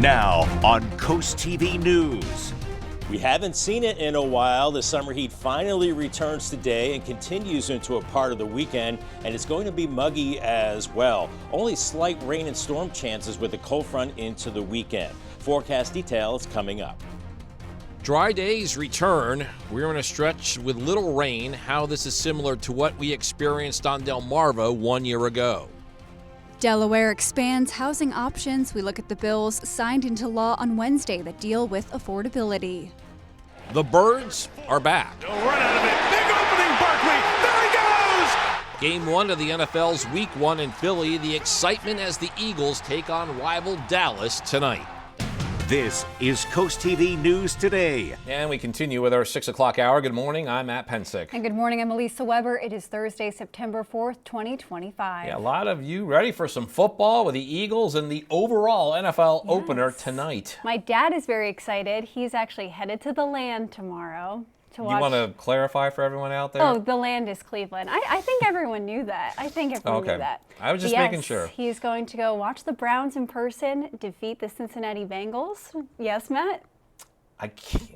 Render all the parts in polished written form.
Now on Coast TV News. We haven't seen it in a while. The summer heat finally returns today and continues into a part of the weekend, and it's going to be muggy as well. Only slight rain and storm chances with the cold front into the weekend. Forecast details coming up. Dry days return. We're in a stretch with little rain. How this is similar to what we experienced on Delmarve 1 year ago. Delaware expands housing options. We look at the bills signed into law on Wednesday that deal with affordability. The birds are back. Run out of it. Big opening, Barkley. There he goes! Game 1 of the NFL's Week 1 in Philly. The excitement as the Eagles take on rival Dallas tonight. This is Coast TV News Today. And we continue with our 6 o'clock hour. Good morning, I'm Matt Pensick. And good morning, I'm Elisa Weber. It is Thursday, September 4th, 2025. Yeah, a lot of you ready for some football with the Eagles and the overall NFL opener tonight. My dad is very excited. He's actually headed to the Land tomorrow to watch. You want to clarify for everyone out there? Oh, the Land is Cleveland. I think everyone knew that. Knew that. I was just making sure. He's going to go watch the Browns in person defeat the Cincinnati Bengals. Yes, Matt? I can't.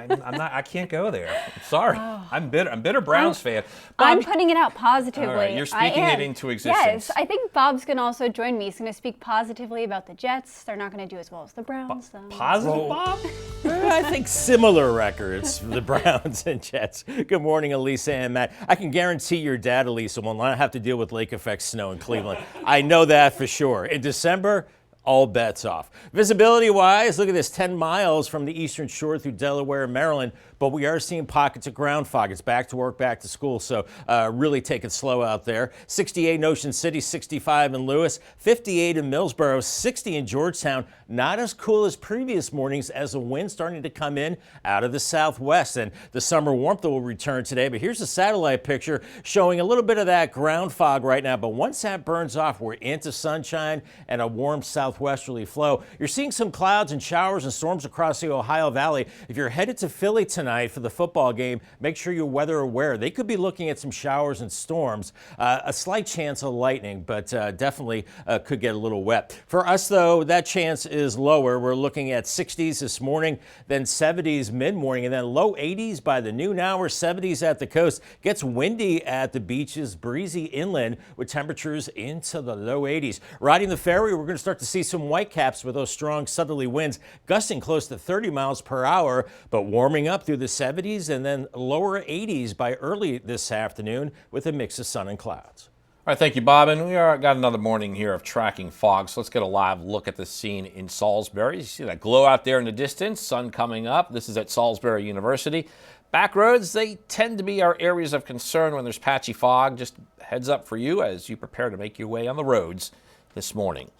I can't go there. I'm sorry. Oh. I'm bitter Browns fan. Bob, I'm putting it out positively. All right, you're speaking it into existence. Yes, I think Bob's going to also join me. He's going to speak positively about the Jets. They're not going to do as well as the Browns, though. Positive, Bob? I think similar records for the Browns and Jets. Good morning, Elisa and Matt. I can guarantee your dad, Elisa, will not have to deal with lake effect snow in Cleveland. I know that for sure. In December, all bets off. Visibility-wise, look at this, 10 miles from the eastern shore through Delaware and Maryland, but we are seeing pockets of ground fog. It's back to work, back to school, so really take it slow out there. 68 in Ocean City, 65 in Lewis, 58 in Millsboro, 60 in Georgetown. Not as cool as previous mornings as the wind starting to come in out of the southwest, and the summer warmth will return today. But here's a satellite picture showing a little bit of that ground fog right now, but once that burns off, we're into sunshine and a warm southwesterly flow. You're seeing some clouds and showers and storms across the Ohio Valley. If you're headed to Philly tonight for the football game, make sure you're weather aware. They could be looking at some showers and storms. A slight chance of lightning, but definitely could get a little wet. For us, though, that chance is lower. We're looking at 60s this morning, then 70s mid-morning, and then low 80s by the noon hour, 70s at the coast. Gets windy at the beaches, breezy inland with temperatures into the low 80s. Riding the ferry, we're going to start to see some whitecaps with those strong southerly winds gusting close to 30 miles per hour, but warming up through the 70s and then lower 80s by early this afternoon with a mix of sun and clouds. All right, thank you, Bob. And we got another morning here of tracking fog, so let's get a live look at the scene in Salisbury. You see that glow out there in the distance, sun coming up. This is at Salisbury University. Back roads, they tend to be our areas of concern when there's patchy fog. Just heads up for you as you prepare to make your way on the roads this morning.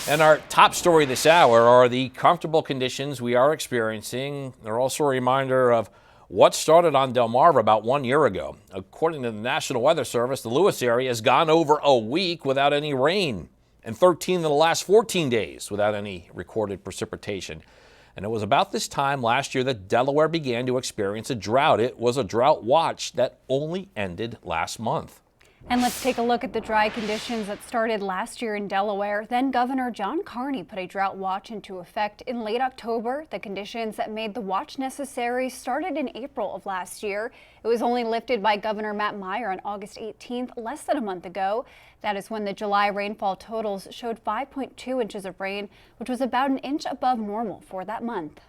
And our top story this hour are the comfortable conditions we are experiencing. They're also a reminder of what started on Delmarve about 1 year ago. According to the National Weather Service, the Lewis area has gone over a week without any rain and 13 of the last 14 days without any recorded precipitation. And it was about this time last year that Delaware began to experience a drought. It was a drought watch that only ended last month. And let's take a look at the dry conditions that started last year in Delaware. Then Governor John Carney put a drought watch into effect in late October. The conditions that made the watch necessary started in April of last year. It was only lifted by Governor Matt Meyer on August 18th, less than a month ago. That is when the July rainfall totals showed 5.2 inches of rain, which was about an inch above normal for that month.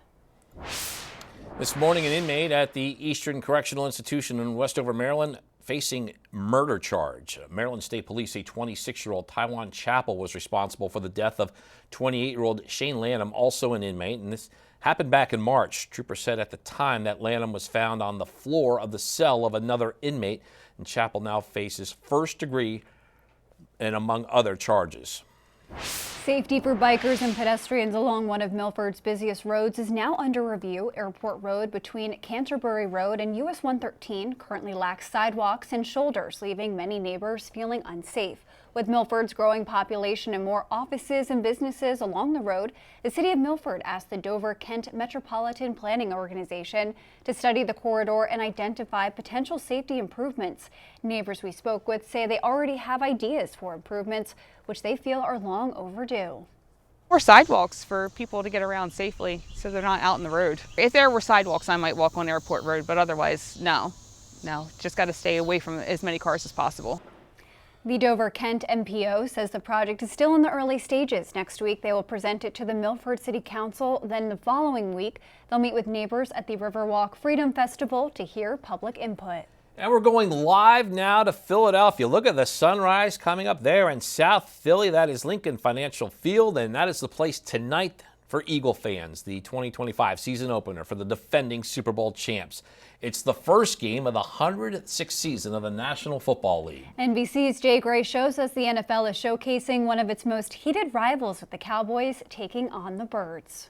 This morning, an inmate at the Eastern Correctional Institution in Westover, Maryland, facing murder charge. Maryland State Police say 26-year-old Taiwan Chappell was responsible for the death of 28-year-old Shane Lanham, also an inmate, and this happened back in March. Troopers said at the time that Lanham was found on the floor of the cell of another inmate, and Chappell now faces first-degree and among other charges. Safety for bikers and pedestrians along one of Milford's busiest roads is now under review. Airport Road between Canterbury Road and US 113 currently lacks sidewalks and shoulders, leaving many neighbors feeling unsafe. With Milford's growing population and more offices and businesses along the road, the City of Milford asked the Dover-Kent Metropolitan Planning Organization to study the corridor and identify potential safety improvements. Neighbors we spoke with say they already have ideas for improvements, which they feel are long overdue. Or sidewalks for people to get around safely so they're not out in the road. If there were sidewalks, I might walk on Airport Road, but otherwise, no. Just got to stay away from as many cars as possible. The Dover-Kent MPO says the project is still in the early stages. Next week, they will present it to the Milford City Council. Then the following week, they'll meet with neighbors at the Riverwalk Freedom Festival to hear public input. And we're going live now to Philadelphia. Look at the sunrise coming up there in South Philly. That is Lincoln Financial Field, and that is the place tonight for Eagle fans, the 2025 season opener for the defending Super Bowl champs. It's the first game of the 106th season of the National Football League. NBC's Jay Gray shows us the NFL is showcasing one of its most heated rivals with the Cowboys taking on the Birds.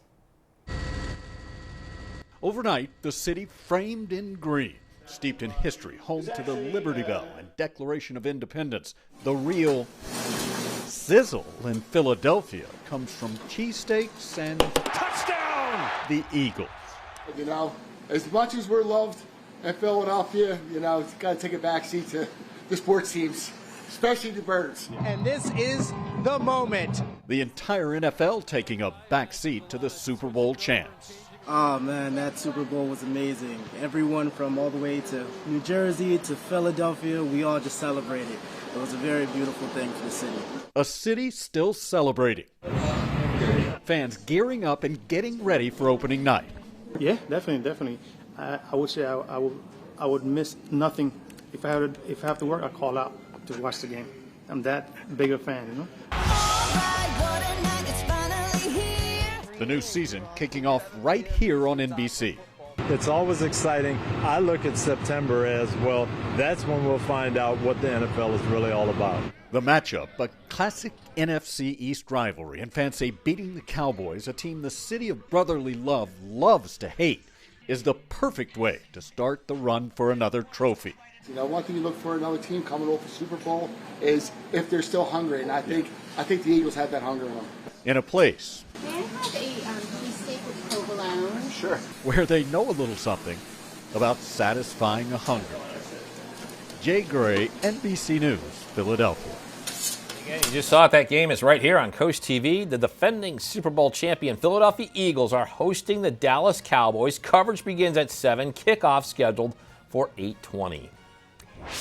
Overnight, the city framed in green, steeped in history, home to the Liberty Bell and Declaration of Independence. The real sizzle in Philadelphia comes from cheesesteaks and Touchdown! the Eagles. You know, as much as we're loved in Philadelphia, it's got to take a backseat to the sports teams, especially the Birds. And this is the moment. The entire NFL taking a backseat to the Super Bowl champs. Oh man, that Super Bowl was amazing. Everyone from all the way to New Jersey to Philadelphia, we all just celebrated. It was a very beautiful thing for the city. A city still celebrating. Fans gearing up and getting ready for opening night. Yeah, definitely. I would say I would miss nothing. If I have to work, I call out to watch the game. I'm that big a fan, The new season kicking off right here on NBC. It's always exciting. I look at September as, well, that's when we'll find out what the NFL is really all about. The matchup, a classic NFC East rivalry, and fans say beating the Cowboys, a team the city of brotherly love loves to hate, is the perfect way to start the run for another trophy. One thing you look for another team coming over the Super Bowl is if they're still hungry, and I think the Eagles have that hunger in them. In a place May I have a cheesesteak with provolone? Sure. where they know a little something about satisfying a hunger. Jay Gray, NBC News, Philadelphia. Again, you just saw it. That game is right here on Coast TV. The defending Super Bowl champion Philadelphia Eagles are hosting the Dallas Cowboys. Coverage begins at 7. Kickoff scheduled for 8:20.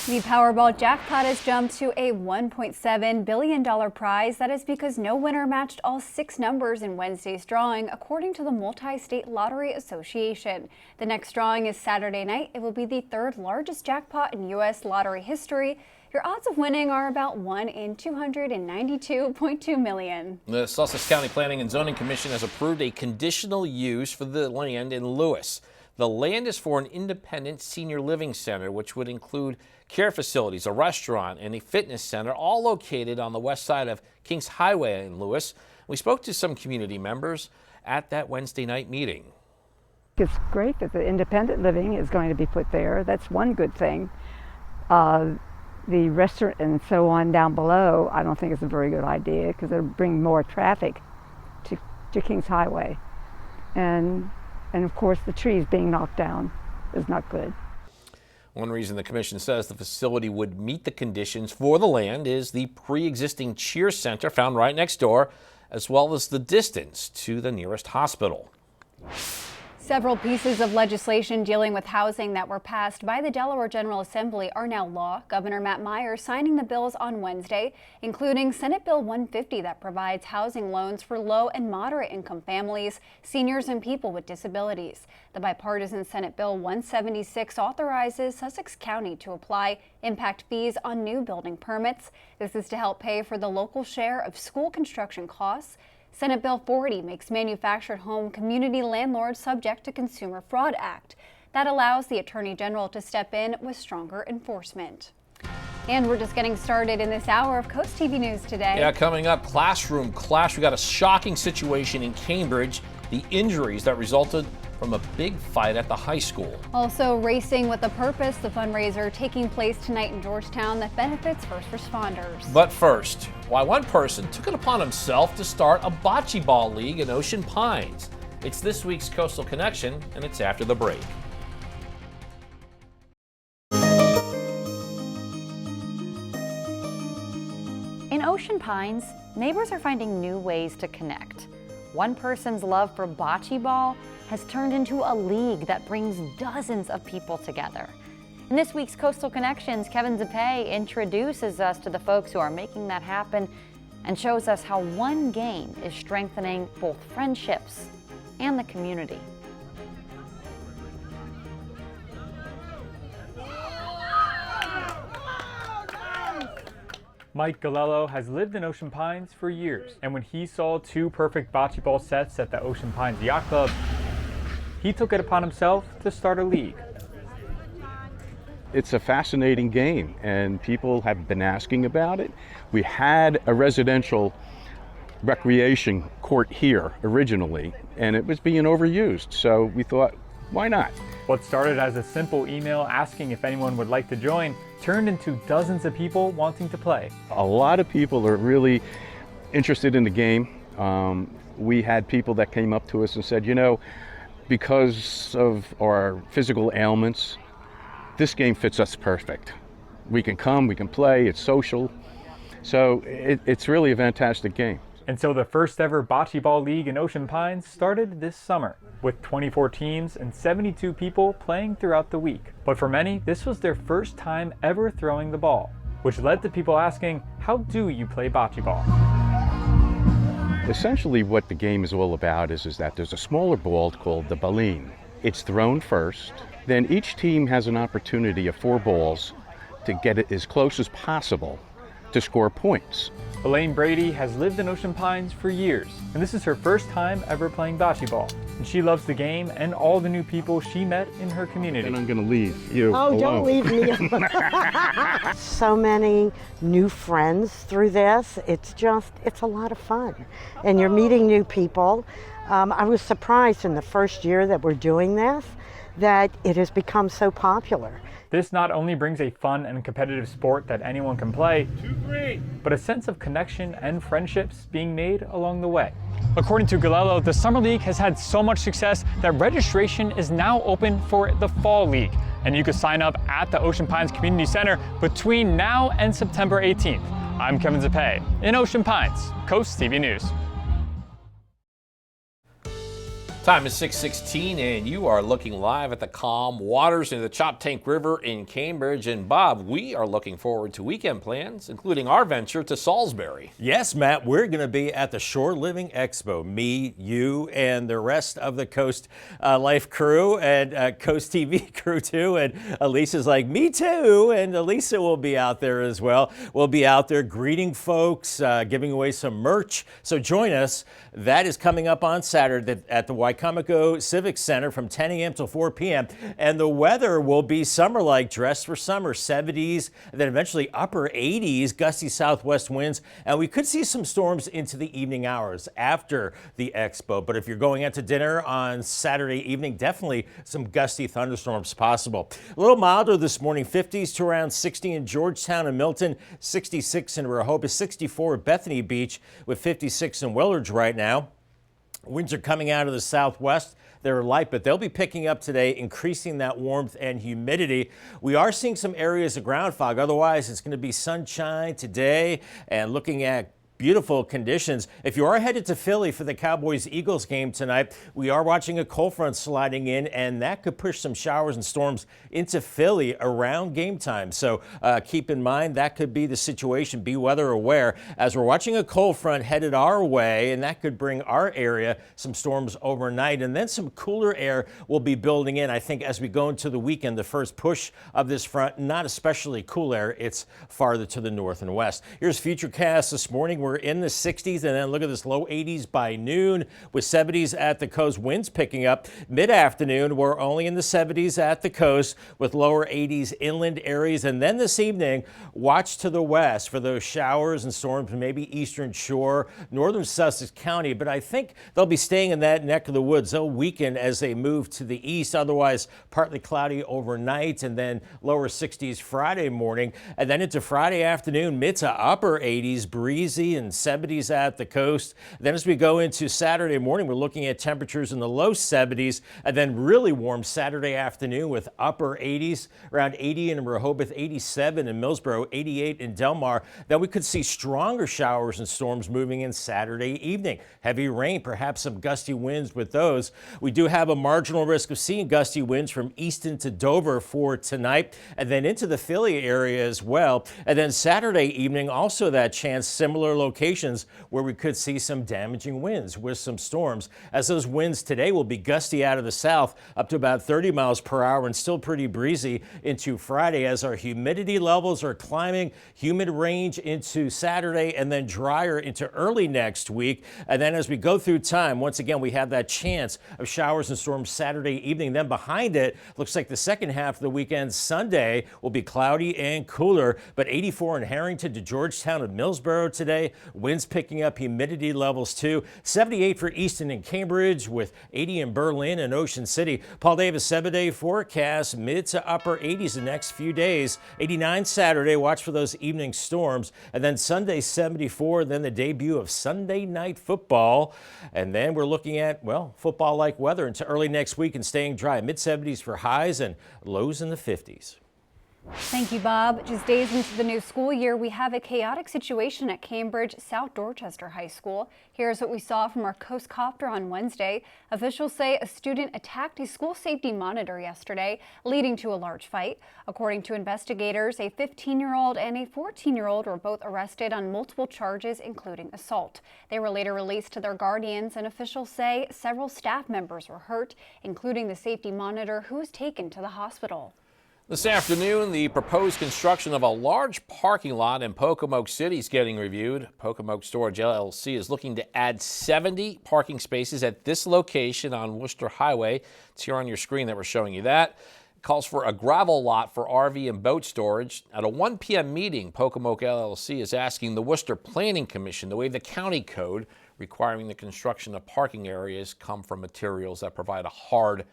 The Powerball jackpot has jumped to a $1.7 billion prize. That is because no winner matched all 6 numbers in Wednesday's drawing, according to the Multi-State Lottery Association. The next drawing is Saturday night. It will be the 3rd largest jackpot in U.S. lottery history. Your odds of winning are about 1 in 292.2 million. The Sussex County Planning and Zoning Commission has approved a conditional use for the land in Lewis. The land is for an independent senior living center, which would include care facilities, a restaurant, and a fitness center, all located on the west side of Kings Highway in Lewis. We spoke to some community members at that Wednesday night meeting. It's great that the independent living is going to be put there. That's one good thing. The restaurant and so on down below, I don't think it's a very good idea because it'll bring more traffic to Kings Highway. And of course, the trees being knocked down is not good. One reason the commission says the facility would meet the conditions for the land is the pre-existing cheer center found right next door, as well as the distance to the nearest hospital. Several pieces of legislation dealing with housing that were passed by the Delaware General Assembly are now law. Governor Matt Myers signing the bills on Wednesday, including Senate Bill 150 that provides housing loans for low and moderate income families, seniors, and people with disabilities. The bipartisan Senate Bill 176 authorizes Sussex County to apply impact fees on new building permits. This is to help pay for the local share of school construction costs. Senate Bill 40 makes manufactured home community landlords subject to Consumer Fraud Act. That allows the Attorney General to step in with stronger enforcement. And we're just getting started in this hour of Coast TV News today. Yeah, coming up, classroom clash. We got a shocking situation in Cambridge. The injuries that resulted from a big fight at the high school. Also, Racing with a Purpose, the fundraiser taking place tonight in Georgetown that benefits first responders. But first, why one person took it upon himself to start a bocce ball league in Ocean Pines. It's this week's Coastal Connection, and it's after the break. In Ocean Pines, neighbors are finding new ways to connect. One person's love for bocce ball has turned into a league that brings dozens of people together. In this week's Coastal Connections, Kevin Zappé introduces us to the folks who are making that happen and shows us how one game is strengthening both friendships and the community. Mike Galello has lived in Ocean Pines for years, and when he saw 2 perfect bocce ball sets at the Ocean Pines Yacht Club, he took it upon himself to start a league. It's a fascinating game, and people have been asking about it. We had a residential recreation court here originally, and it was being overused, so we thought, why not? What started as a simple email asking if anyone would like to join turned into dozens of people wanting to play. A lot of people are really interested in the game. We had people that came up to us and said, you know, because of our physical ailments, this game fits us perfect. We can come, we can play, it's social. So it's really a fantastic game. And so the first ever bocce ball league in Ocean Pines started this summer, with 24 teams and 72 people playing throughout the week. But for many, this was their first time ever throwing the ball, which led to people asking, how do you play bocce ball? Essentially what the game is all about is that there's a smaller ball called the baleen. It's thrown first, then each team has an opportunity of 4 balls to get it as close as possible to score points. Elaine Brady has lived in Ocean Pines for years, and this is her first time ever playing bocce ball. And she loves the game and all the new people she met in her community. And I'm going to leave you alone. Don't leave me. So many new friends through this. It's a lot of fun. And you're meeting new people. I was surprised in the first year that we're doing this that it has become so popular. This not only brings a fun and competitive sport that anyone can play, but a sense of connection and friendships being made along the way. According to Galello, the Summer League has had so much success that registration is now open for the Fall League. And you can sign up at the Ocean Pines Community Center between now and September 18th. I'm Kevin Zappé in Ocean Pines, Coast TV News. Time is 6:16, and you are looking live at the calm waters near the Choptank River in Cambridge. And Bob, we are looking forward to weekend plans, including our venture to Salisbury. Yes, Matt, we're going to be at the Shore Living Expo. Me, you, and the rest of the Coast Life crew and Coast TV crew too. And Elisa's like, me too. And Elisa will be out there as well. We'll be out there greeting folks, giving away some merch. So join us. That is coming up on Saturday at the Wicomico Civic Center from 10 a.m. till 4 p.m. And the weather will be summer-like, dressed for summer, 70s, and then eventually upper 80s, gusty southwest winds. And we could see some storms into the evening hours after the expo. But if you're going out to dinner on Saturday evening, definitely some gusty thunderstorms possible. A little milder this morning, 50s to around 60 in Georgetown and Milton, 66 in Rehoboth, 64 at Bethany Beach with 56 in Willard's right now. Winds are coming out of the southwest. They're light, but they'll be picking up today, increasing that warmth and humidity. We are seeing some areas of ground fog. Otherwise, it's going to be sunshine today and looking at beautiful conditions. If you are headed to Philly for the Cowboys-Eagles game tonight, we are watching a cold front sliding in, and that could push some showers and storms into Philly around game time. So keep in mind that could be the situation. Be weather aware as we're watching a cold front headed our way, and that could bring our area some storms overnight. And then some cooler air will be building in, I think, as we go into the weekend. The first push of this front, not especially cool air. It's farther to the north and west. Here's Futurecast this morning. We're in the 60s, and then look at this, low 80s by noon with 70s at the coast. Winds picking up mid-afternoon. We're only in the 70s at the coast with lower 80s inland areas. And then this evening, watch to the west for those showers and storms, maybe eastern shore, northern Sussex County. But I think they'll be staying in that neck of the woods. They'll weaken as they move to the east. Otherwise, partly cloudy overnight, and then lower 60s Friday morning. And then into Friday afternoon, mid to upper 80s, breezy and 70s at the coast. Then as we go into Saturday morning, we're looking at temperatures in the low 70s, and then really warm Saturday afternoon with upper 80s, around 80 in Rehoboth, 87 in Millsboro, 88 in Delmarve. Then we could see stronger showers and storms moving in Saturday evening. Heavy rain, perhaps some gusty winds with those. We do have a marginal risk of seeing gusty winds from Easton to Dover for tonight, and then into the Philly area as well. And then Saturday evening, also that chance, similar locations where we could see some damaging winds with some storms, as those winds today will be gusty out of the south up to about 30 miles per hour and still pretty breezy into Friday as our humidity levels are climbing. Humid range into Saturday and then drier into early next week. And then as we go through time, once again, we have that chance of showers and storms Saturday evening. Then behind it, looks like the second half of the weekend, Sunday, will be cloudy and cooler, but 84 in Harrington to Georgetown and Millsboro today. Winds picking up, humidity levels too. 78 for Easton and Cambridge with 80 in Berlin and Ocean City. Paul Davis 7-day forecast, mid to upper 80s the next few days. 89 Saturday, watch for those evening storms. And then Sunday 74, then the debut of Sunday night football. And then we're looking at, well, football-like weather into early next week and staying dry. Mid-70s for highs and lows in the 50s. Thank you, Bob. Just days into the new school year, we have a chaotic situation at Cambridge South Dorchester High School. Here's what we saw from our Coast Copter on Wednesday. Officials say a student attacked a school safety monitor yesterday, leading to a large fight. According to investigators, a 15-year-old and a 14-year-old were both arrested on multiple charges, including assault. They were later released to their guardians, and officials say several staff members were hurt, including the safety monitor, who was taken to the hospital. This afternoon, the proposed construction of a large parking lot in Pocomoke City is getting reviewed. Pocomoke Storage LLC is looking to add 70 parking spaces at this location on Worcester Highway. It's here on your screen that we're showing you that. It calls for a gravel lot for RV and boat storage. At a 1 p.m. meeting, Pocomoke LLC is asking the Worcester Planning Commission to waive the county code requiring the construction of parking areas come from materials that provide a hard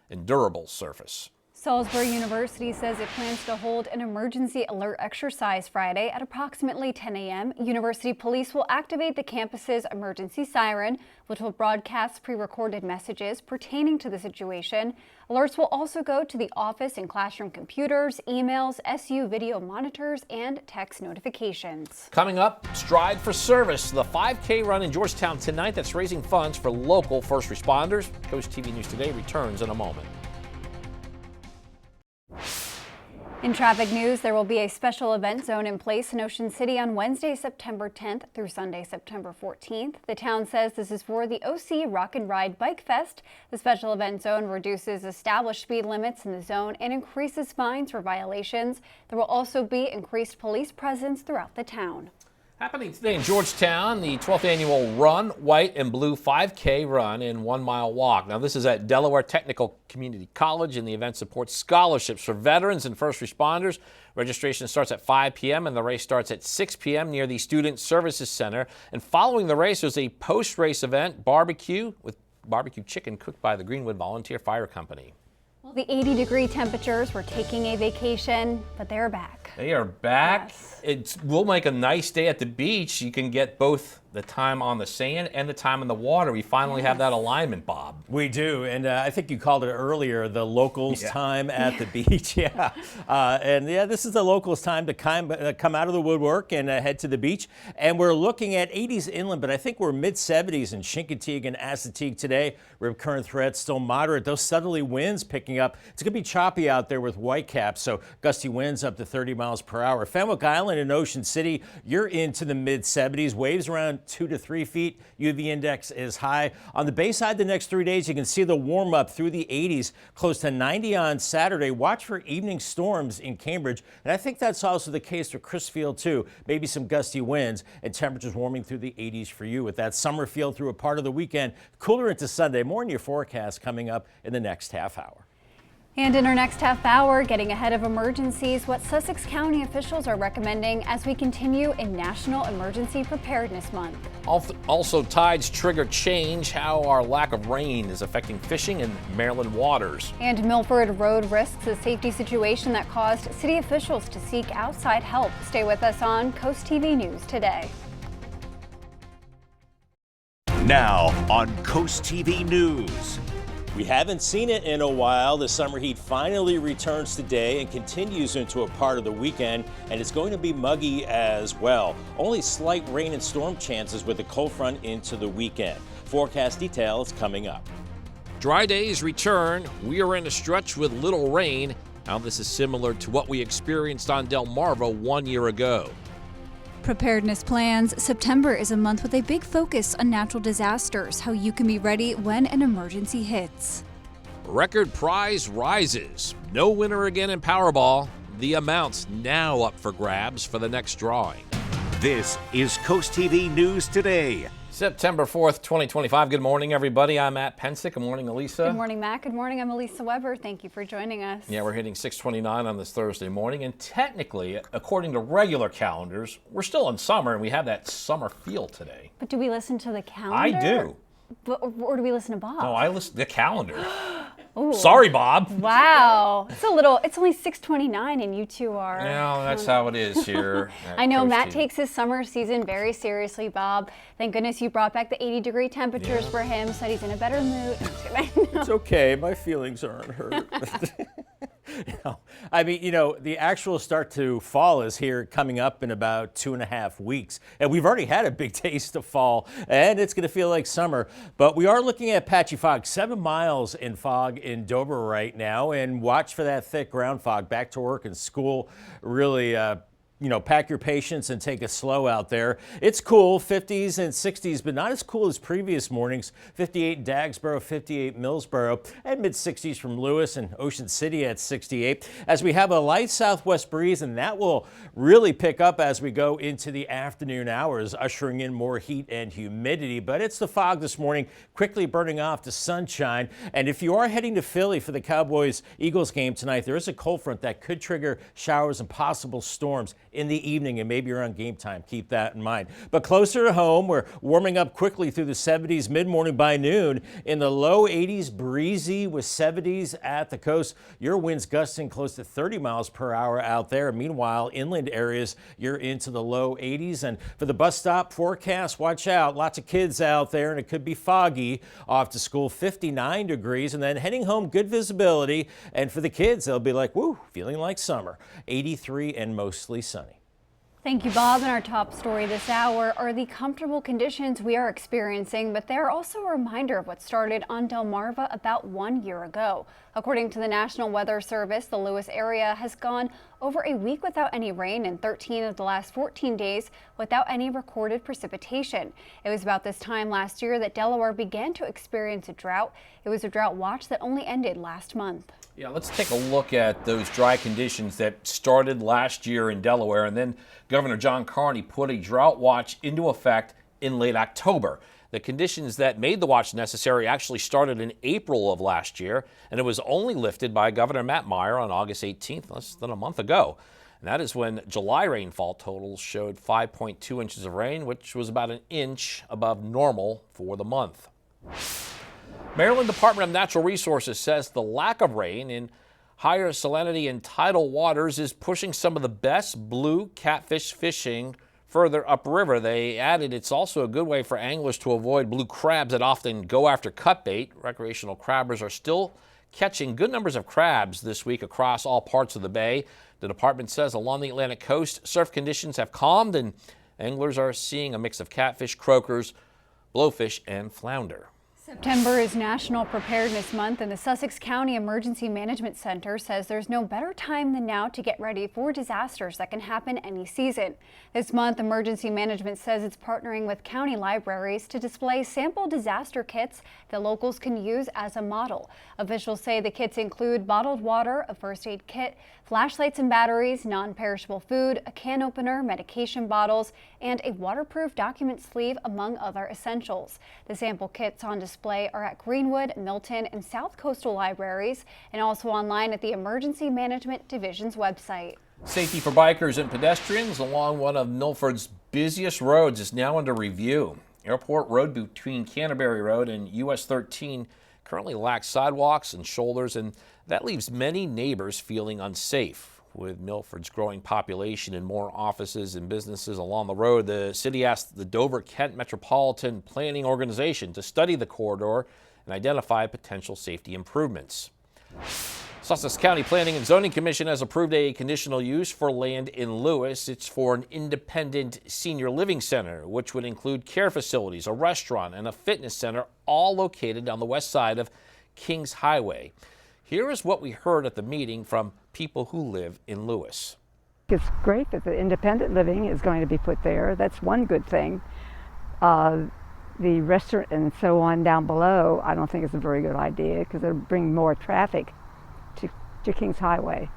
and durable surface. Salisbury University says it plans to hold an emergency alert exercise Friday at approximately 10 a.m. University police will activate the campus's emergency siren, which will broadcast pre-recorded messages pertaining to the situation. Alerts will also go to the office and classroom computers, emails, SU video monitors, and text notifications. Coming up, Stride for Service, the 5K run in Georgetown tonight that's raising funds for local first responders. CoastTV News Today returns in a moment. In traffic news, there will be a special event zone in place in Ocean City on Wednesday, September 10th through Sunday, September 14th. The town says this is for the OC Rock and Ride Bike Fest. The special event zone reduces established speed limits in the zone and increases fines for violations. There will also be increased police presence throughout the town. Happening today in Georgetown, the 12th annual Run, White and Blue 5K run and 1 mile walk. Now, this is at Delaware Technical Community College, and the event supports scholarships for veterans and first responders. Registration starts at 5 p.m. and the race starts at 6 p.m. near the Student Services Center. And following the race, there's a post-race event, barbecue with barbecue chicken cooked by the Greenwood Volunteer Fire Company. Well, the 80-degree temperatures were taking a vacation, but they're back. They are back. Yes. We'll make a nice day at the beach. You can get both the time on the sand and the time in the water. We finally have that alignment, Bob. We do, and I think you called it earlier, the locals' time at the beach. This is the locals' time to come out of the woodwork and head to the beach. And we're looking at 80s inland, but I think we're mid-70s in Chincoteague and Assateague today. Rip current threat still moderate. Those southerly winds picking up. It's going to be choppy out there with whitecaps, so gusty winds up to 30 miles per hour. Fenwick Island and Ocean City, you're into the mid-70s. Waves around 2 to 3 feet. UV index is high. On the Bayside the next 3 days, you can see the warm up through the 80s, close to 90 on Saturday. Watch for evening storms in Cambridge. And I think that's also the case for Crisfield too. Maybe some gusty winds and temperatures warming through the 80s for you with that summer feel through a part of the weekend. Cooler into Sunday. More in your forecast coming up in the next half hour. And in our next half hour, getting ahead of emergencies, what Sussex County officials are recommending as we continue in National Emergency Preparedness Month. Also, tides trigger change, how our lack of rain is affecting fishing in Maryland waters. And Milford Road risks a safety situation that caused city officials to seek outside help. Stay with us on CoastTV News Today. Now on Coast TV News. We haven't seen it in a while. The summer heat finally returns today and continues into a part of the weekend, and it's going to be muggy as well. Only slight rain and storm chances with the cold front into the weekend. Forecast details coming up. Dry days return. We are in a stretch with little rain. How this is similar to what we experienced on Delmarve 1 year ago. Preparedness plans. September is a month with a big focus on natural disasters, how you can be ready when an emergency hits. Record prize rises. No winner again in Powerball. The amounts now up for grabs for the next drawing. This is Coast TV News Today. September 4th, 2025. Good morning, everybody. I'm Matt Pensick. Good morning, Elisa. Good morning, Matt. Good morning. I'm Elisa Weber. Thank you for joining us. Yeah, we're hitting 6:29 on this Thursday morning, and technically, according to regular calendars, we're still in summer, and we have that summer feel today. But do we listen to the calendar? I do. Or do we listen to Bob? No, I listen to the calendar. Ooh. Sorry, Bob. Wow. It's only 6:29 and you two are... No, that's how it is here. I know Coast Matt TV. takes his summer season very seriously, Bob. Thank goodness you brought back the 80-degree temperatures for him, said he's in a better mood. It's okay. My feelings aren't hurt. The actual start to fall is here coming up in about 2.5 weeks. And we've already had a big taste of fall, and it's going to feel like summer. But we are looking at patchy fog, 7 miles in fog in Dover right now. And watch for that thick ground fog. Back to work and school really pack your patience and take it slow out there. It's cool, 50s and 60s, but not as cool as previous mornings. 58 Dagsboro, 58 Millsboro, and mid-60s from Lewis and Ocean City at 68. As we have a light southwest breeze, and that will really pick up as we go into the afternoon hours, ushering in more heat and humidity. But it's the fog this morning, quickly burning off to sunshine. And if you are heading to Philly for the Cowboys-Eagles game tonight, there is a cold front that could trigger showers and possible storms in the evening and maybe around game time. Keep that in mind. But closer to home, we're warming up quickly through the 70s mid-morning by noon. In the low 80s, breezy with 70s at the coast. Your winds gusting close to 30 miles per hour out there. Meanwhile, inland areas, you're into the low 80s. And for the bus stop forecast, watch out. Lots of kids out there, and it could be foggy. Off to school, 59 degrees. And then heading home, good visibility. And for the kids, they'll be like, woo, feeling like summer. 83 and mostly sunny. Thank you, Bob. And our top story this hour are the comfortable conditions we are experiencing, but they're also a reminder of what started on Delmarve about 1 year ago. According to the National Weather Service, the Lewis area has gone over a week without any rain and 13 of the last 14 days without any recorded precipitation. It was about this time last year that Delaware began to experience a drought. It was a drought watch that only ended last month. Yeah, let's take a look at those dry conditions that started last year in Delaware, and then Governor John Carney put a drought watch into effect in late October. The conditions that made the watch necessary actually started in April of last year, and it was only lifted by Governor Matt Meyer on August 18th, less than a month ago. And that is when July rainfall totals showed 5.2 inches of rain, which was about an inch above normal for the month. Maryland Department of Natural Resources says the lack of rain in higher salinity and tidal waters is pushing some of the best blue catfish fishing further upriver. They added it's also a good way for anglers to avoid blue crabs that often go after cut bait. Recreational crabbers are still catching good numbers of crabs this week across all parts of the bay. The department says along the Atlantic coast, surf conditions have calmed and anglers are seeing a mix of catfish, croakers, blowfish, and flounder. September is National Preparedness Month, and the Sussex County Emergency Management Center says there's no better time than now to get ready for disasters that can happen any season. This month, Emergency Management says it's partnering with county libraries to display sample disaster kits that locals can use as a model. Officials say the kits include bottled water, a first aid kit, flashlights and batteries, non-perishable food, a can opener, medication bottles, and a waterproof document sleeve, among other essentials. The sample kits on display are at Greenwood, Milton, and South Coastal libraries, and also online at the Emergency Management Division's website. Safety for bikers and pedestrians along one of Milford's busiest roads is now under review. Airport Road between Canterbury Road and US 13 currently lacks sidewalks and shoulders, and that leaves many neighbors feeling unsafe. With Milford's growing population and more offices and businesses along the road, the city asked the Dover-Kent Metropolitan Planning Organization to study the corridor and identify potential safety improvements. Sussex County Planning and Zoning Commission has approved a conditional use for land in Lewis. It's for an independent senior living center, which would include care facilities, a restaurant, and a fitness center, all located on the west side of Kings Highway. Here is what we heard at the meeting from people who live in Lewis. It's great that the independent living is going to be put there. That's one good thing. The restaurant and so on down below, I don't think it's a very good idea because it'll bring more traffic to Kings Highway.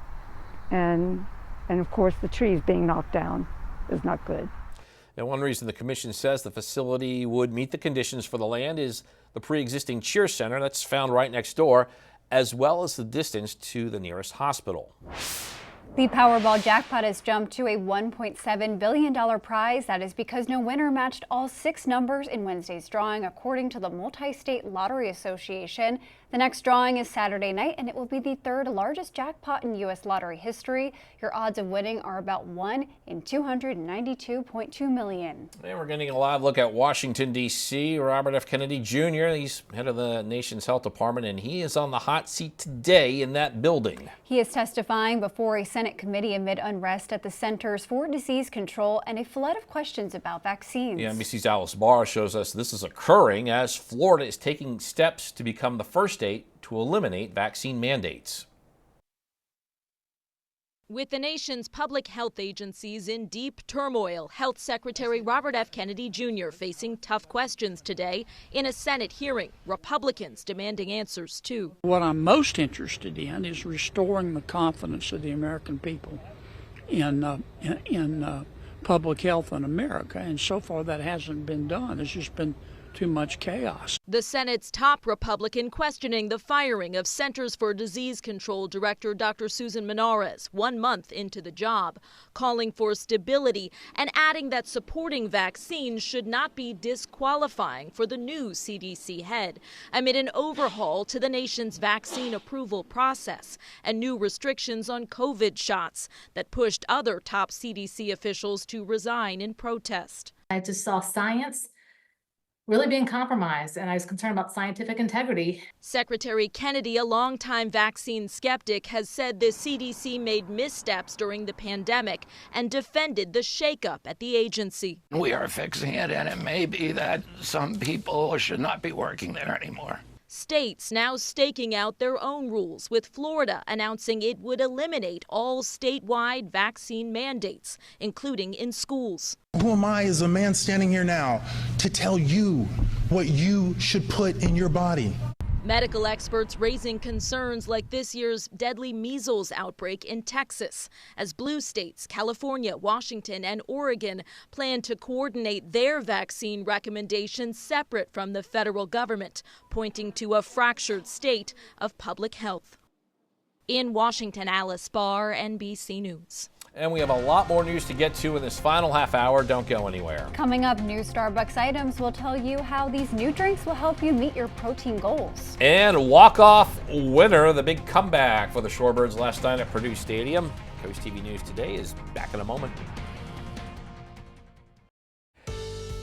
And of course the trees being knocked down is not good. And one reason the commission says the facility would meet the conditions for the land is the pre-existing cheer center that's found right next door, as well as the distance to the nearest hospital. The Powerball jackpot has jumped to a $1.7 billion prize. That is because no winner matched all 6 numbers in Wednesday's drawing, according to the Multi-State Lottery Association. The next drawing is Saturday night, and it will be the 3rd largest jackpot in U.S. lottery history. Your odds of winning are about 1 in 292.2 million. And we're getting a live look at Washington, D.C. Robert F. Kennedy Jr., he's head of the nation's health department, and he is on the hot seat today in that building. He is testifying before a Senate committee amid unrest at the Centers for Disease Control and a flood of questions about vaccines. The NBC's Alice Barr shows us this is occurring as Florida is taking steps to become the first state to eliminate vaccine mandates. With the nation's public health agencies in deep turmoil, Health Secretary Robert F. Kennedy Jr. facing tough questions today in a Senate hearing, Republicans demanding answers too. What I'm most interested in is restoring the confidence of the American people in public health in America, and so far that hasn't been done. There's just been too much chaos. The Senate's top Republican questioning the firing of Centers for Disease Control Director Dr. Susan Menares 1 month into the job, calling for stability and adding that supporting vaccines should not be disqualifying for the new CDC head amid an overhaul to the nation's vaccine approval process and new restrictions on COVID shots that pushed other top CDC officials to resign in protest. I just saw science really being compromised, and I was concerned about scientific integrity. Secretary Kennedy, a longtime vaccine skeptic, has said the CDC made missteps during the pandemic and defended the shakeup at the agency. We are fixing it, and it may be that some people should not be working there anymore. States now staking out their own rules, with Florida announcing it would eliminate all statewide vaccine mandates, including in schools. Who am I as a man standing here now to tell you what you should put in your body? Medical experts raising concerns like this year's deadly measles outbreak in Texas, as blue states, California, Washington, and Oregon plan to coordinate their vaccine recommendations separate from the federal government, pointing to a fractured state of public health. In Washington, Alice Barr, NBC News. And we have a lot more news to get to in this final half hour. Don't go anywhere. Coming up, new Starbucks items will tell you how these new drinks will help you meet your protein goals. And walk-off winner, the big comeback for the Shorebirds last night at Purdue Stadium. CoastTV News Today is back in a moment.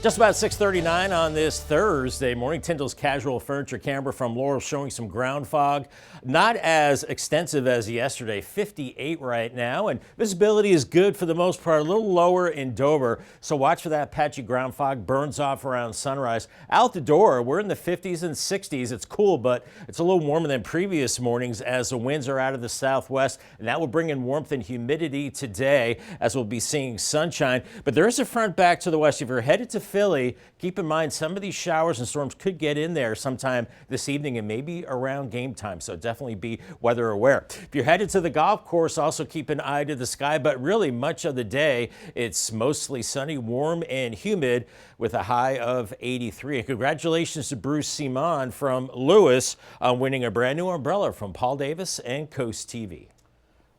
Just about 6:39 on this Thursday morning. Tyndall's Casual Furniture camera from Laurel showing some ground fog. Not as extensive as yesterday, 58 right now, and visibility is good for the most part, a little lower in Dover, so watch for that patchy ground fog. Burns off around sunrise. Out the door, we're in the 50s and 60s. It's cool, but it's a little warmer than previous mornings as the winds are out of the southwest, and that will bring in warmth and humidity today as we'll be seeing sunshine. But there is a front back to the west. If you're headed to Philly, keep in mind some of these showers and storms could get in there sometime this evening and maybe around game time, so definitely be weather aware. If you're headed to the golf course, also keep an eye to the sky, but really much of the day it's mostly sunny, warm, and humid with a high of 83. And congratulations to Bruce Simon from Lewis on winning a brand new umbrella from Paul Davis and CoastTV.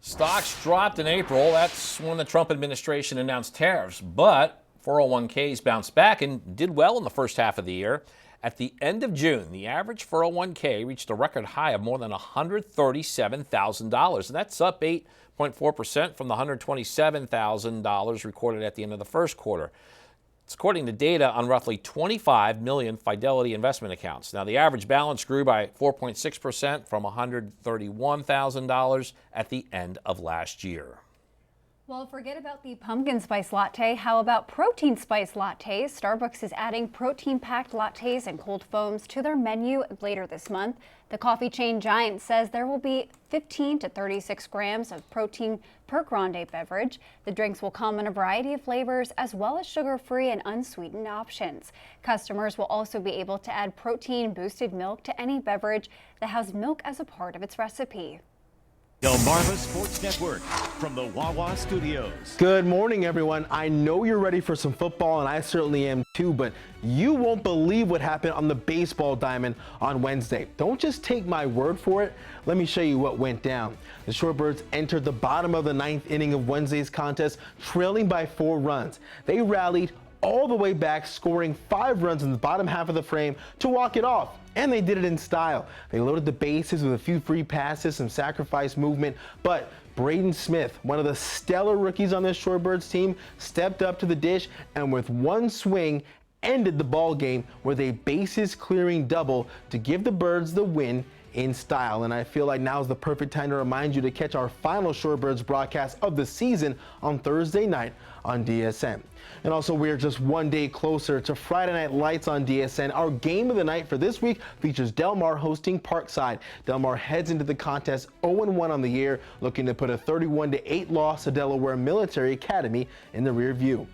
Stocks dropped in April. That's when the Trump administration announced tariffs, but 401ks bounced back and did well in the first half of the year. At the end of June, the average 401k reached a record high of more than $137,000, and that's up 8.4% from the $127,000 recorded at the end of the first quarter. It's according to data on roughly 25 million Fidelity investment accounts. Now, the average balance grew by 4.6% from $131,000 at the end of last year. Well, forget about the pumpkin spice latte. How about protein spice lattes? Starbucks is adding protein-packed lattes and cold foams to their menu later this month. The coffee chain giant says there will be 15 to 36 grams of protein per grande beverage. The drinks will come in a variety of flavors as well as sugar-free and unsweetened options. Customers will also be able to add protein-boosted milk to any beverage that has milk as a part of its recipe. Delmarve Sports Network from the Wawa Studios. Good morning, everyone. I know you're ready for some football, and I certainly am too, but you won't believe what happened on the baseball diamond on Wednesday. Don't just take my word for it. Let me show you what went down. The Shorebirds entered the bottom of the 9th inning of Wednesday's contest, trailing by 4 runs. They rallied all the way back, scoring 5 runs in the bottom half of the frame to walk it off. And they did it in style. They loaded the bases with a few free passes, some sacrifice movement, but Braden Smith, one of the stellar rookies on this Shorebirds team, stepped up to the dish and with one swing ended the ball game with a bases clearing double to give the Birds the win in style. And I feel like now is the perfect time to remind you to catch our final Shorebirds broadcast of the season on Thursday night on DSN. And also, we're just one day closer to Friday Night Lights on DSN. Our game of the night for this week features Delmarve hosting Parkside. Delmarve heads into the contest 0-1 on the year, looking to put a 31-8 loss to Delaware Military Academy in the rear view.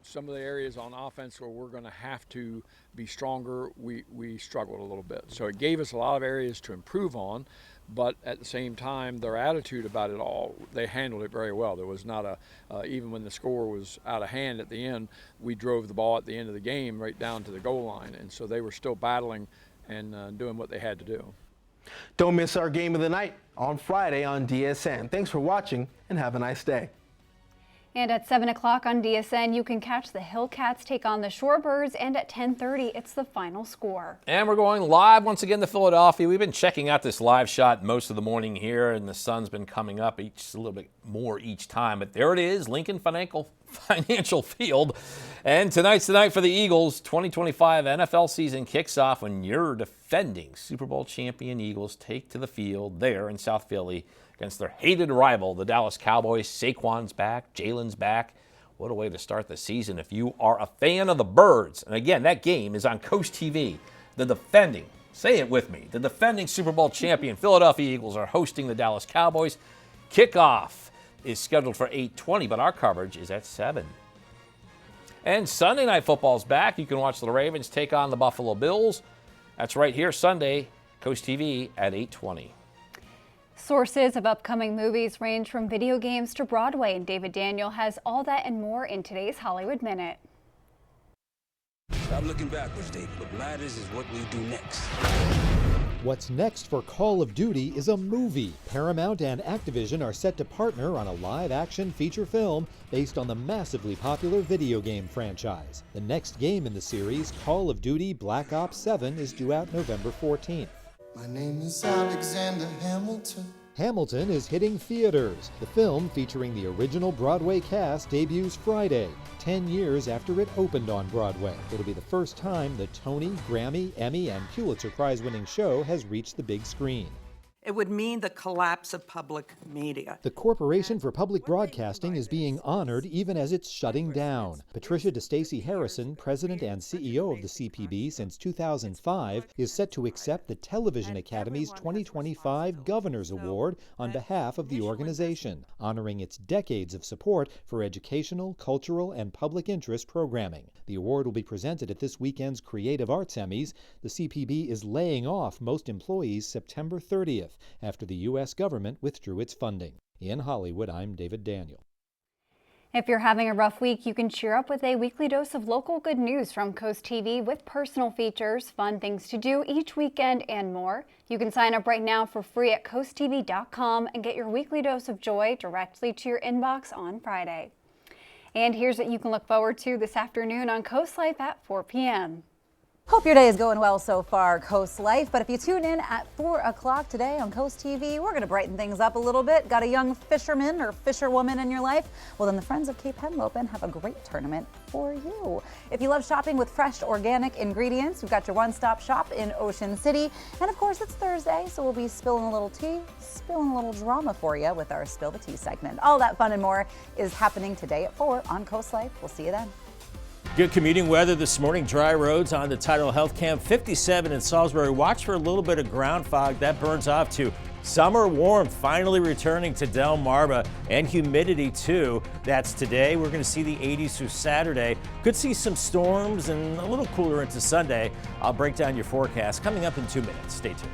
Some of the areas on offense where we're going to have to be stronger, we struggled a little bit. So it gave us a lot of areas to improve on, but at the same time, their attitude about it all, they handled it very well. There was not even when the score was out of hand at the end, we drove the ball at the end of the game right down to the goal line. And so they were still battling and doing what they had to do. Don't miss our game of the night on Friday on DSN. Thanks for watching and have a nice day. And at 7 o'clock on DSN, you can catch the Hillcats take on the Shorebirds, and at 10:30, it's the final score. And we're going live once again to Philadelphia. We've been checking out this live shot most of the morning here, and the sun's been coming up a little bit more each time. But there it is, Lincoln Financial Field. And tonight's the night for the Eagles. 2025 NFL season kicks off when your defending Super Bowl champion Eagles take to the field there in South Philly against their hated rival, the Dallas Cowboys. Saquon's back, Jalen's back. What a way to start the season if you are a fan of the Birds. And again, that game is on CoastTV. The defending, say it with me, the defending Super Bowl champion Philadelphia Eagles are hosting the Dallas Cowboys. Kickoff is scheduled for 8:20, but our coverage is at 7. And Sunday Night Football's back. You can watch the Ravens take on the Buffalo Bills. That's right here Sunday, CoastTV at 8:20. Sources of upcoming movies range from video games to Broadway, and David Daniel has all that and more in today's Hollywood Minute. Stop looking backwards, Dave. Look ladders is what we do next. What's next for Call of Duty is a movie. Paramount and Activision are set to partner on a live-action feature film based on the massively popular video game franchise. The next game in the series, Call of Duty Black Ops 7, is due out November 14th. My name is Alexander Hamilton. Hamilton is hitting theaters. The film, featuring the original Broadway cast, debuts Friday, 10 years after it opened on Broadway. It'll be the first time the Tony, Grammy, Emmy, and Pulitzer Prize-winning show has reached the big screen. It would mean the collapse of public media. The Corporation for Public Broadcasting is being honored even as it's shutting down. Patricia DeStacey Harrison, president and CEO of the CPB since 2005, is set to accept the Television Academy's 2025 Governor's Award on behalf of the organization, honoring its decades of support for educational, cultural, and public interest programming. The award will be presented at this weekend's Creative Arts Emmys. The CPB is laying off most employees September 30th. After the U.S. government withdrew its funding. In Hollywood, I'm David Daniel. If you're having a rough week, you can cheer up with a weekly dose of local good news from Coast TV with personal features, fun things to do each weekend, and more. You can sign up right now for free at coasttv.com and get your weekly dose of joy directly to your inbox on Friday. And here's what you can look forward to this afternoon on Coast Life at 4 p.m. Hope your day is going well so far, Coast Life. But if you tune in at 4 o'clock today on Coast TV, we're going to brighten things up a little bit. Got a young fisherman or fisherwoman in your life? Well, then the Friends of Cape Henlopen have a great tournament for you. If you love shopping with fresh, organic ingredients, we've got your one-stop shop in Ocean City. And of course, it's Thursday, so we'll be spilling a little tea, spilling a little drama for you with our Spill the Tea segment. All that fun and more is happening today at 4 on Coast Life. We'll see you then. Good commuting weather this morning. Dry roads on the Tidal Health Camp. 57 in Salisbury. Watch for a little bit of ground fog. That burns off to summer warmth finally returning to Delmarve, and humidity too. That's today. We're going to see the 80s through Saturday. Could see some storms and a little cooler into Sunday. I'll break down your forecast coming up in 2 minutes. Stay tuned.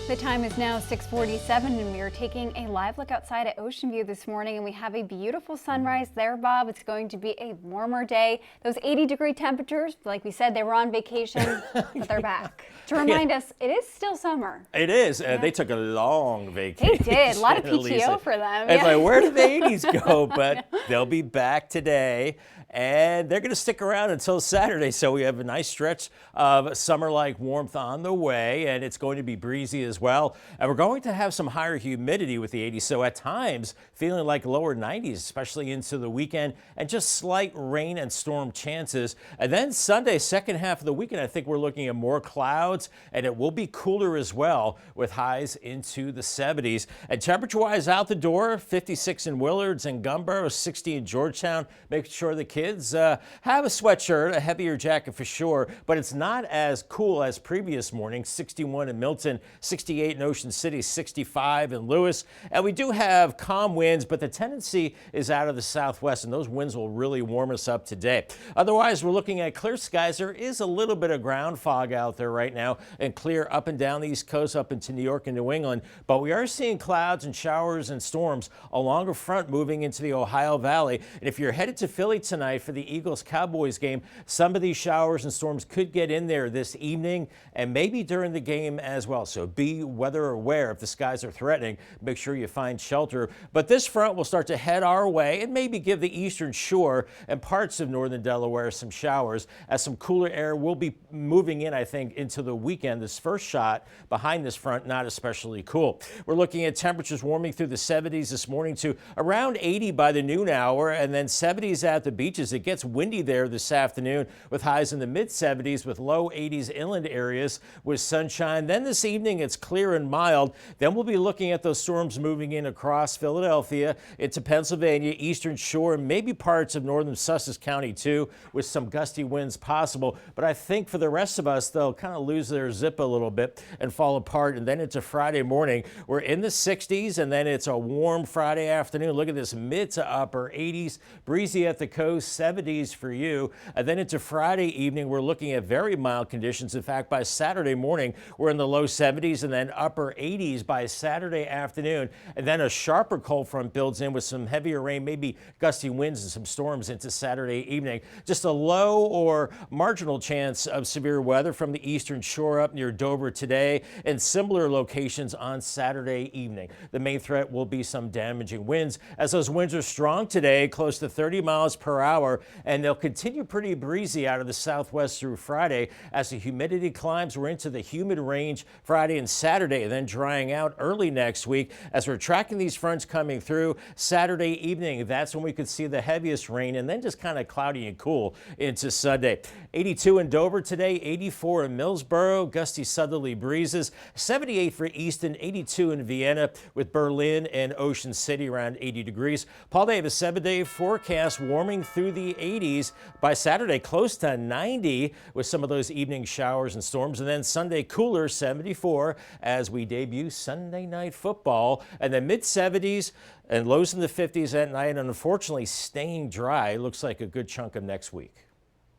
The time is now 6:47 and we are taking a live look outside at Ocean View this morning, and we have a beautiful sunrise there, Bob. It's going to be a warmer day. Those 80-degree temperatures, like we said, they were on vacation, but they're back. To remind us, it is still summer. It is. They took a long vacation. They did. A lot of PTO for them. It's like, where did the 80s go? But they'll be back today. And they're going to stick around until Saturday. So we have a nice stretch of summer-like warmth on the way, and it's going to be breezy as well. And we're going to have some higher humidity with the 80s. So at times, feeling like lower 90s, especially into the weekend, and just slight rain and storm chances. And then Sunday, second half of the weekend, I think we're looking at more clouds, and it will be cooler as well with highs into the 70s. And temperature-wise out the door, 56 in Willards and Gumboro, 60 in Georgetown. Make sure the kids have a sweatshirt, a heavier jacket for sure, but it's not as cool as previous mornings. 61 in Milton, 68 in Ocean City, 65 in Lewis. And we do have calm winds, but the tendency is out of the southwest, and those winds will really warm us up today. Otherwise, we're looking at clear skies. There is a little bit of ground fog out there right now, and clear up and down the East Coast, up into New York and New England. But we are seeing clouds and showers and storms along a front moving into the Ohio Valley. And if you're headed to Philly tonight for the Eagles-Cowboys game, some of these showers and storms could get in there this evening and maybe during the game as well. So be weather aware. If the skies are threatening, make sure you find shelter. But this front will start to head our way and maybe give the eastern shore and parts of northern Delaware some showers, as some cooler air will be moving in, I think, into the weekend. This first shot behind this front, not especially cool. We're looking at temperatures warming through the 70s this morning to around 80 by the noon hour, and then 70s at the beaches. It gets windy there this afternoon with highs in the mid-70s with low 80s inland areas with sunshine. Then this evening it's clear and mild. Then we'll be looking at those storms moving in across Philadelphia into Pennsylvania, eastern shore, and maybe parts of northern Sussex County too, with some gusty winds possible. But I think for the rest of us, they'll kind of lose their zip a little bit and fall apart. And then into Friday morning, we're in the 60s, and then it's a warm Friday afternoon. Look at this, mid to upper 80s, breezy at the coast, 70s for you. And then into Friday evening, we're looking at very mild conditions. In fact, by Saturday morning, we're in the low 70s and then upper 80s by Saturday afternoon. And then a sharper cold front builds in with some heavier rain, maybe gusty winds and some storms into Saturday evening. Just a low or marginal chance of severe weather from the eastern shore up near Dover today, and similar locations on Saturday evening. The main threat will be some damaging winds, as those winds are strong today, close to 30 miles per hour, and they'll continue pretty breezy out of the southwest through Friday as the humidity climbs. We're into the humid range Friday and Saturday, and then drying out early next week as we're tracking these fronts coming through. Saturday evening, that's when we could see the heaviest rain, and then just kind of cloudy and cool into Sunday. 82 in Dover today, 84 in Millsboro, gusty southerly breezes, 78 for Easton, 82 in Vienna, with Berlin and Ocean City around 80 degrees. Paul Davis, 7-day forecast, warming through the 80s. By Saturday, close to 90 with some of those evening showers and storms. And then Sunday, cooler, 74 as we debut Sunday Night Football. And then mid-70s and lows in the 50s at night. And unfortunately, staying dry. Looks like a good chunk of next week.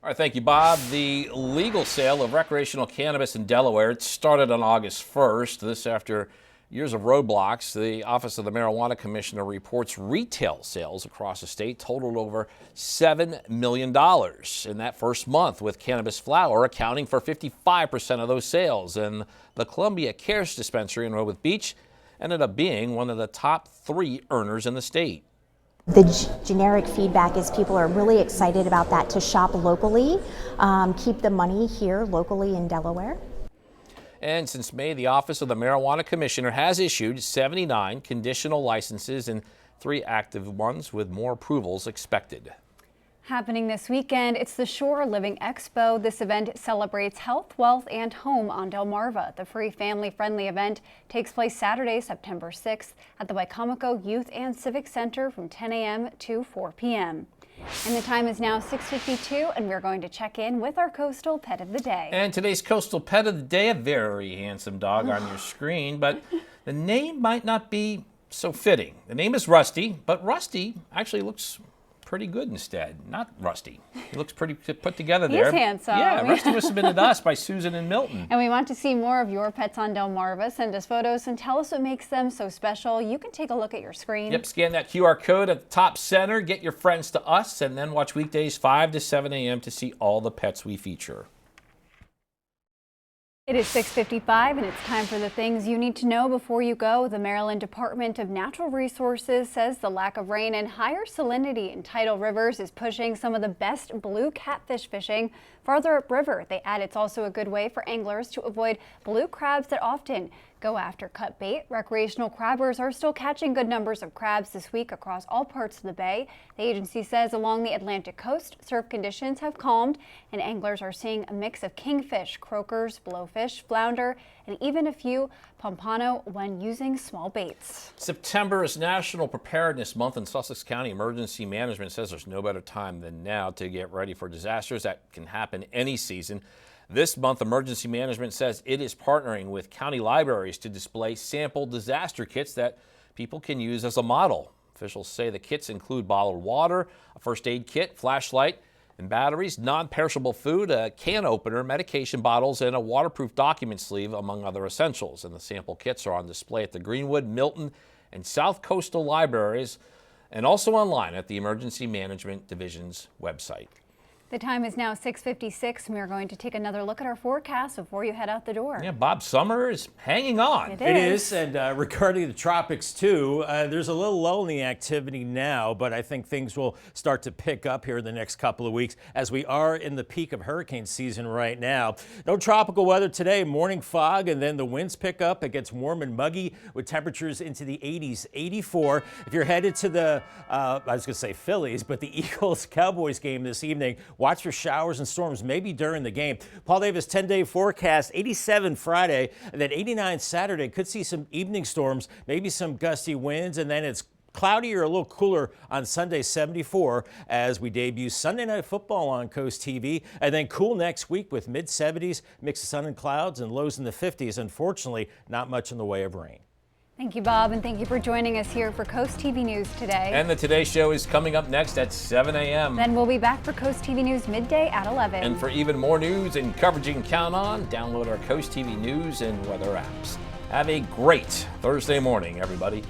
All right, thank you, Bob. The legal sale of recreational cannabis in Delaware, it started on August 1st. This after years of roadblocks. The Office of the Marijuana Commissioner reports retail sales across the state totaled over $7 million in that first month, with cannabis flower accounting for 55% of those sales. And the Columbia Cares dispensary in Rehoboth Beach ended up being one of the top 3 earners in the state. The generic feedback is people are really excited about that, to shop locally, keep the money here locally in Delaware. And since May, the Office of the Marijuana Commissioner has issued 79 conditional licenses and 3 active ones, with more approvals expected. Happening this weekend, it's the Shore Living Expo. This event celebrates health, wealth, and home on Delmarve. The free family-friendly event takes place Saturday, September 6th at the Wicomico Youth and Civic Center from 10 a.m. to 4 p.m. And the time is now 6:52, and we're going to check in with our coastal pet of the day. And today's coastal pet of the day, a very handsome dog on your screen, but the name might not be so fitting. The name is Rusty, but Rusty actually looks pretty good instead. Not Rusty. He looks pretty put together there. He's handsome. Yeah, Rusty was submitted to us by Susan and Milton. And we want to see more of your pets on Delmarve. Send us photos and tell us what makes them so special. You can take a look at your screen. Yep, scan that QR code at the top center, get your friends to us, and then watch weekdays 5 to 7 a.m. to see all the pets we feature. It is 6:55, and it's time for the things you need to know before you go. The Maryland Department of Natural Resources says the lack of rain and higher salinity in tidal rivers is pushing some of the best blue catfish fishing farther upriver. They add it's also a good way for anglers to avoid blue crabs that often go after cut bait. Recreational crabbers are still catching good numbers of crabs this week across all parts of the bay. The agency says along the Atlantic coast, surf conditions have calmed and anglers are seeing a mix of kingfish, croakers, blowfish, flounder, and even a few pompano when using small baits. September is National Preparedness Month, and Sussex County Emergency Management says there's no better time than now to get ready for disasters that can happen any season. This month, Emergency Management says it is partnering with county libraries to display sample disaster kits that people can use as a model. Officials say the kits include bottled water, a first aid kit, flashlight and batteries, non-perishable food, a can opener, medication bottles, and a waterproof document sleeve, among other essentials. And the sample kits are on display at the Greenwood, Milton, and South Coastal libraries, and also online at the Emergency Management Division's website. The time is now 6:56, and we are going to take another look at our forecast before you head out the door. Yeah, Bob, summer is hanging on. It is, and regarding the tropics too, there's a little lull in the activity now, but I think things will start to pick up here in the next couple of weeks as we are in the peak of hurricane season right now. No tropical weather today, morning fog, and then the winds pick up. It gets warm and muggy with temperatures into the 80s, 84. If you're headed to the, I was going to say Phillies, but the Eagles-Cowboys game this evening, watch for showers and storms maybe during the game. Paul Davis 10-day forecast, 87 Friday, and then 89 Saturday. Could see some evening storms, maybe some gusty winds, and then it's cloudy or a little cooler on Sunday, 74, as we debut Sunday Night Football on Coast TV, and then cool next week with mid-70s, mix of sun and clouds, and lows in the 50s. Unfortunately, not much in the way of rain. Thank you, Bob, and thank you for joining us here for Coast TV News today. And the Today Show is coming up next at 7 a.m. Then we'll be back for Coast TV News midday at 11. And for even more news and coverage you can count on, download our Coast TV News and weather apps. Have a great Thursday morning, everybody.